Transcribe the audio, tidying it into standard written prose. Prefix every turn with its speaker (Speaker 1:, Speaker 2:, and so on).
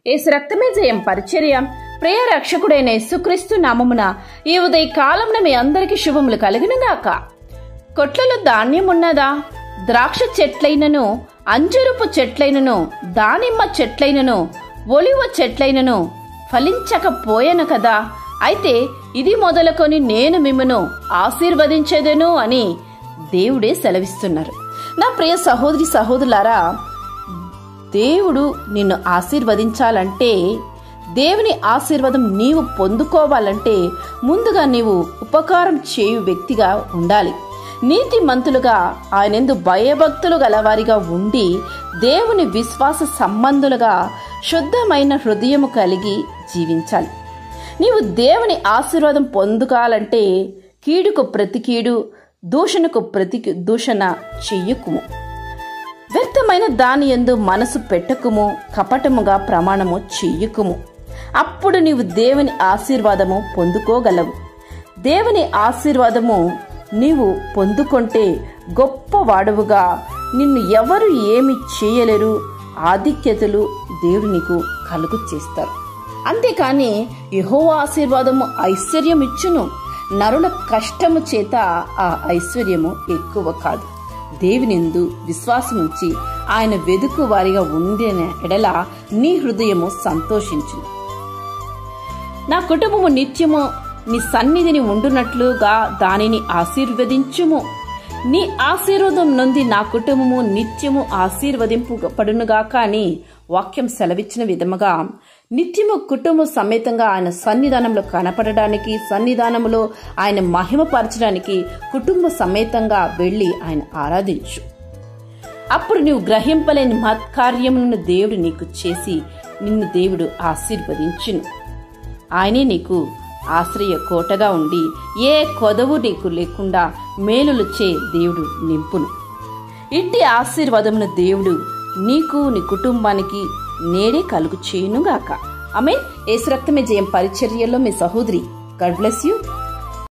Speaker 1: యేసు రక్తమే జయం పరిచర్య. ప్రియ రక్షకుడైన యేసుక్రీస్తు నామమున ఈ ఉదయ కాలమున మీ అందరికీ శుభములు కలుగునుగాక. కొట్లలో ధాన్యం ఉన్నదా? ద్రాక్ష చెట్లైనను, అంజురపు చెట్లైనను, దానిమ్మ చెట్లైనను, ఒలివ చెట్లైనను ఫలించకపోయెను కదా. అయితే ఇది మొదలుకొని నేను మిమ్మను ఆశీర్వదించేదను అని దేవుడే సెలవిస్తున్నారు. నా ప్రియ సహోదరి సహోదరులారా, దేవుడు నిన్ను ఆశీర్వదించాలంటే, దేవుని ఆశీర్వాదం నీవు పొందుకోవాలంటే ముందుగా నీవు ఉపకారం చేయు వ్యక్తిగా ఉండాలి. నీతిమంతులుగా, ఆయనందు భయభక్తులు గలవారిగా ఉండి, దేవుని విశ్వాస సంబంధులుగా శుద్ధమైన హృదయము కలిగి జీవించాలి. నీవు దేవుని ఆశీర్వాదం పొందుకోవాలంటే కీడుకు ప్రతి కీడు, దూషణకు ప్రతి దూషణ చెయ్యకుము. వ్యర్థమైన దాని యందు మనసు పెట్టకుము, కపటముగా ప్రమాణము చెయ్యకుము. అప్పుడు నీవు దేవుని ఆశీర్వాదము పొందుకోగలవు. దేవుని ఆశీర్వాదము నీవు పొందుకుంటే గొప్పవాడవుగా, నిన్ను ఎవరు ఏమి చేయలేరు, ఆధిక్యతలు దేవుడు నీకు కలుగు చేస్తారు. అంతేకాని యెహోవా ఆశీర్వాదము ఐశ్వర్యం ఇచ్చును, నరుల కష్టము చేత ఆ ఐశ్వర్యము ఎక్కువ కాదు. దేవునిందు విశ్వాసముంచి ఆయన వెదుకు వారిగా ఉండిన ఎడల నీ హృదయము సంతోషించును. నా కుటుంబము నిత్యము నీ సన్నిధిని ఉండునట్లుగా దానిని ఆశీర్వదించుము. నీ ఆశీర్వాదం నుండి నా కుటుంబము నిత్యము ఆశీర్వదింపబడునుగాక అని వాక్యం సెలవిచ్చిన విధముగా నిత్యము కుటుంబ సమేతంగా ఆయన సన్నిధానంలో కనపడడానికి, సన్నిధానంలో ఆయన మహిమపరచడానికి కుటుంబ సమేతంగా వెళ్ళి ఆయన ఆరాధించు. అప్పుడు నీవు గ్రహింపలేని మహత్కార్యములను దేవుడు నీకు చేసి నిన్ను దేవుడు ఆశీర్వదించును. ఆయనే నీకు ఆశ్రయ కోటగా ఉండి ఏ కొదవు నీకు లేకుండా మేలులు చే దేవుడు నింపును. ఇట్టి ఆశీర్వాదమును దేవుడు నీకు, నీ కుటుంబానికి నేడే కలుగు చేయునుగాక. ఆమేన్. యేసు రక్తమే జయం పరిచర్యలో మీ సహోదరి. God bless you.